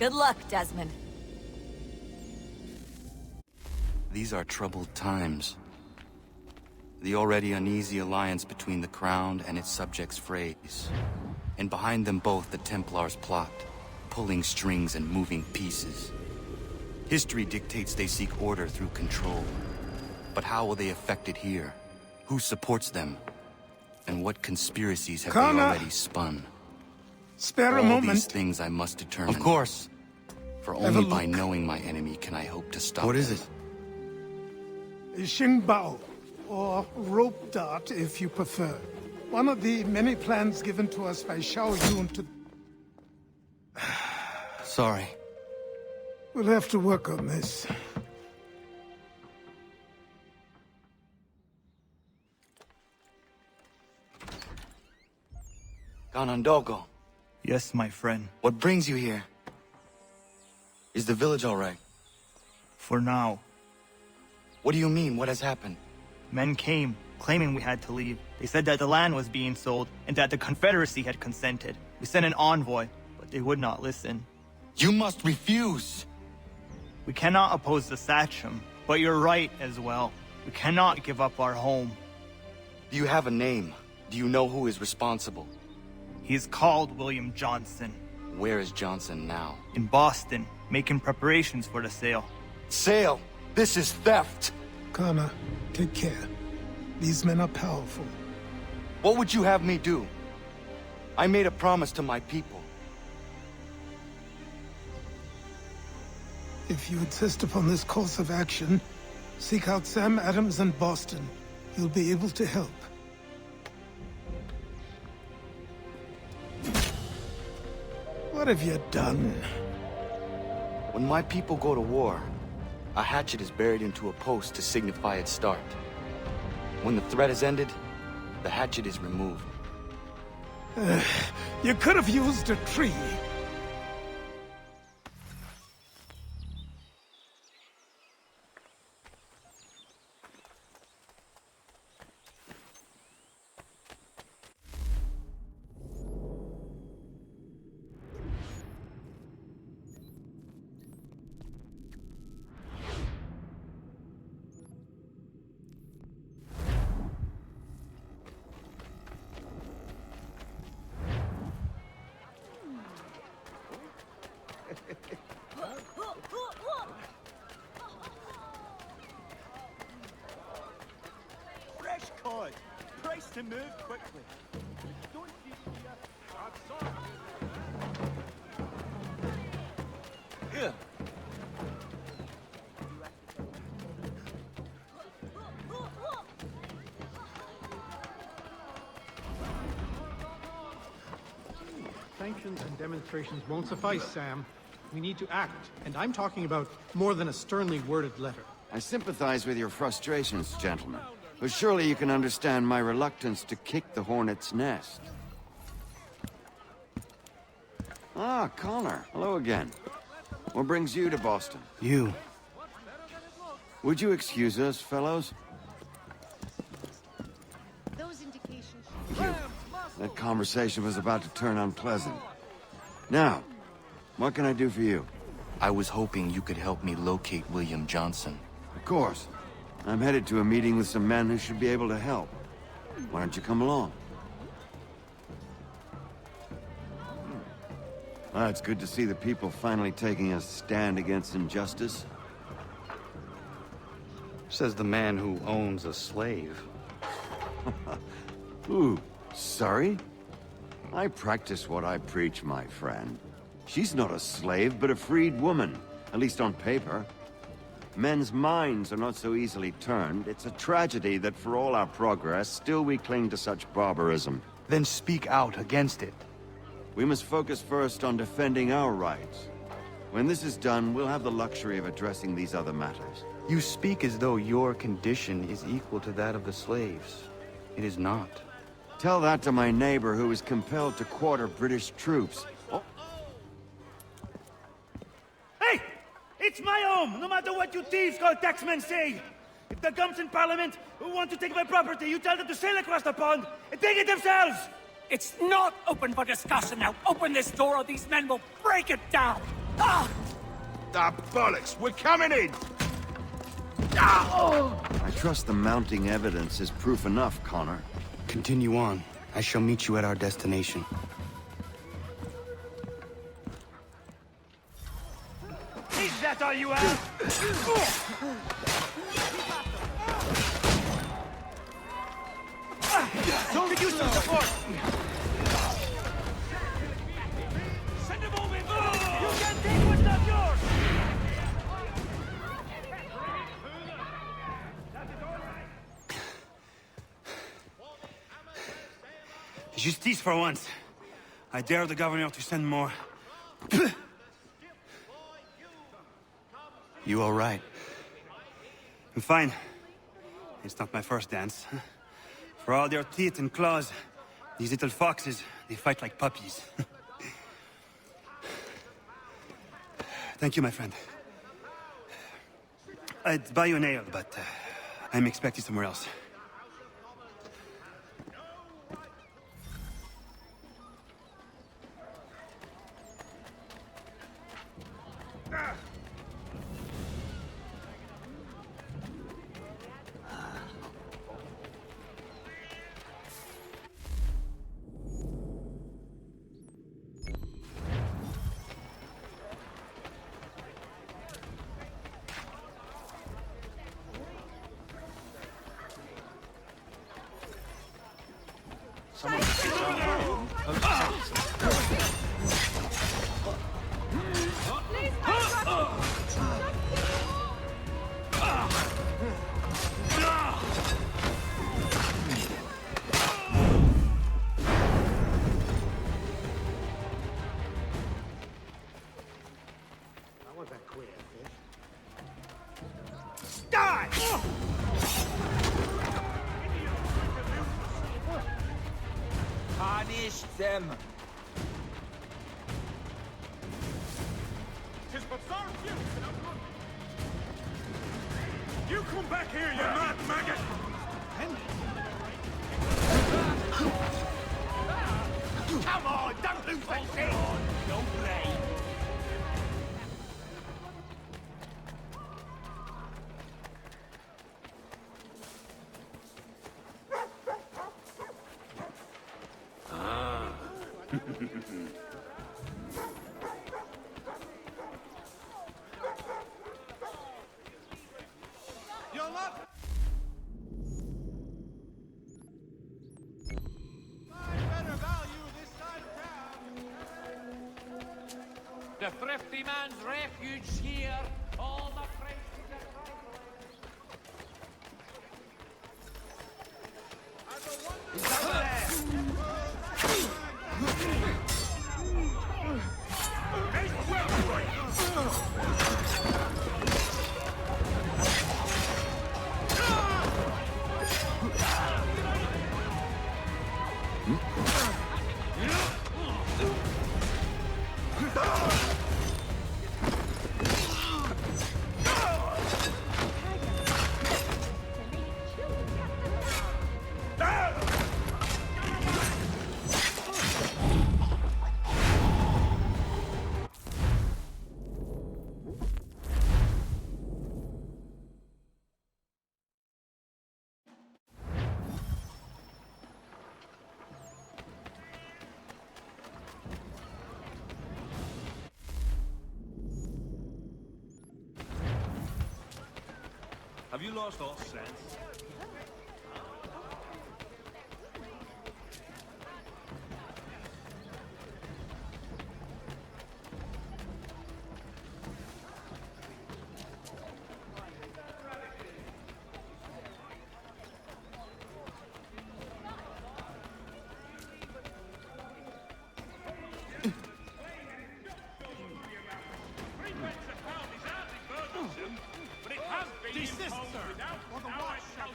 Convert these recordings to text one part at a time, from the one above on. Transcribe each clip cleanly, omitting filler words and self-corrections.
Good luck, Desmond. These are troubled times. The already uneasy alliance between the Crown and its subjects frays. And behind them both the Templars plot, pulling strings and moving pieces. History dictates they seek order through control. But how will they affect it here? Who supports them? And what conspiracies have they already spun? Spare a moment. All these things I must determine. Of course. For only by knowing my enemy can I hope to stop What is them. it? Xingbao, or rope dart if you prefer. One of the many plans given to us by Xiao Yun to... Sorry. We'll have to work on this. Ganondogo, Yes, my friend. what brings you here? Is the village all right? For now. What do you mean? What has happened? Men came, claiming we had to leave. They said that the land was being sold, and that the Confederacy had consented. We sent an envoy, but they would not listen. You must refuse! We cannot oppose the Sachem, but you're right as well. We cannot give up our home. Do you have a name? Do you know who is responsible? He is called William Johson. Where is Johson now? In Boston, making preparations for the sale. Sale! This is theft! Kana, take care. These men are powerful. What would you have me do? I made a promise to my people. If you insist upon this course of action, seek out Sam Adams in Boston. He'll be able to help. What have you done? When my people go to war, a hatchet is buried into a post to signify its start. When the threat is ended, the hatchet is removed. You could have used a tree. Fresh cod. Price to move quickly. Don't Here. Sanctions and demonstrations won't suffice, Sam. We need to act, and I'm talking about more than a sternly worded letter. I sympathize with your frustrations, gentlemen. But surely you can understand my reluctance to kick the hornet's nest. Ah, Connor. Hello again. What brings you to Boston? You. Would you excuse us, fellows? Those indications. Thank you. That conversation was about to turn unpleasant. Now, what can I do for you? I was hoping you could help me locate William Johson. Of course. I'm headed to a meeting with some men who should be able to help. Why don't you come along? Ah, it's good to see the people finally taking a stand against injustice. Says the man who owns a slave. Ooh, sorry? I practice what I preach, my friend. She's not a slave, but a freed woman, at least on paper. Men's minds are not so easily turned. It's a tragedy that for all our progress, still we cling to such barbarism. Then speak out against it. We must focus first on defending our rights. When this is done, we'll have the luxury of addressing these other matters. You speak as though your condition is equal to that of the slaves. It is not. Tell that to my neighbor who is compelled to quarter British troops. Oh. Hey! It's my home, no matter what you thieves called taxmen say! If the gums in Parliament who want to take my property, you tell them to sail across the pond and take it themselves! It's not open for discussion now. Open this door or these men will break it down. Ah, bollocks! We're coming in! I trust the mounting evidence is proof enough, Connor. Continue on. I shall meet you at our destination. Is that all you have? Don't reduce the support! Send him over! You can't take what's not yours! Justice for once. I dare the governor to send more. You all right? I'm fine. It's not my first dance. For all their teeth and claws, these little foxes, they fight like puppies. Thank you, my friend. I'd buy you an ale, but I'm expected somewhere else. Punish them! You come back here, you mad maggot! Come on, don't lose the shit! Don't play! The thrifty man's refuge here. All the French to the Have you lost all sense? Desist, sir, or the watch shall...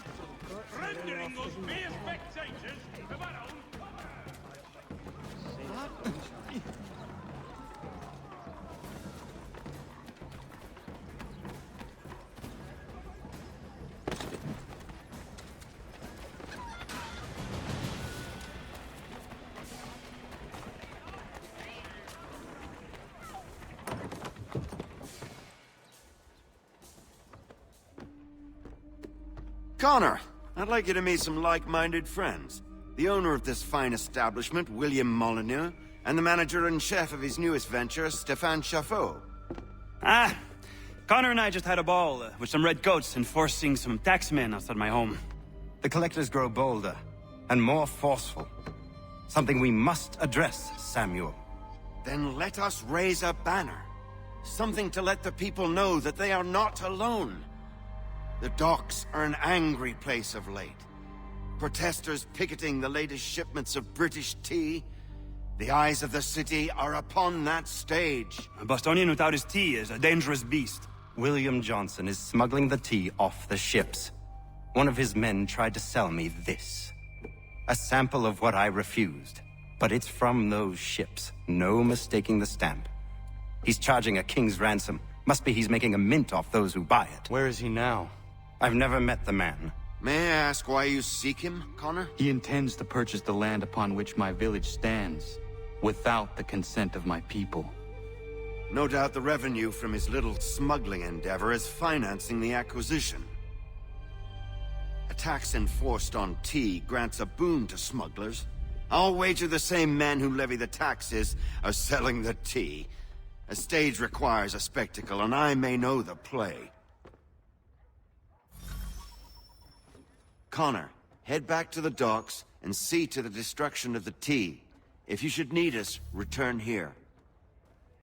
Connor, I'd like you to meet some like-minded friends. The owner of this fine establishment, Wiliam Molyneux, and the manager and chef of his newest venture, Stéphane Chaffeau. Ah, Connor and I just had a ball with some red coats enforcing some taxmen outside my home. The collectors grow bolder and more forceful. Something we must address, Samuel. Then let us raise a banner. Something to let the people know that they are not alone. The docks are an angry place of late. Protesters picketing the latest shipments of British tea. The eyes of the city are upon that stage. A Bostonian without his tea is a dangerous beast. William Johson is smuggling the tea off the ships. One of his men tried to sell me this. A sample of what I refused. But it's from those ships. No mistaking the stamp. He's charging a king's ransom. Must be he's making a mint off those who buy it. Where is he now? I've never met the man. May I ask why you seek him, Connor? He intends to purchase the land upon which my village stands, without the consent of my people. No doubt the revenue from his little smuggling endeavor is financing the acquisition. A tax enforced on tea grants a boon to smugglers. I'll wager the same men who levy the taxes are selling the tea. A stage requires a spectacle, and I may know the play. Connor, head back to the docks and see to the destruction of the tea. If you should need us, return here.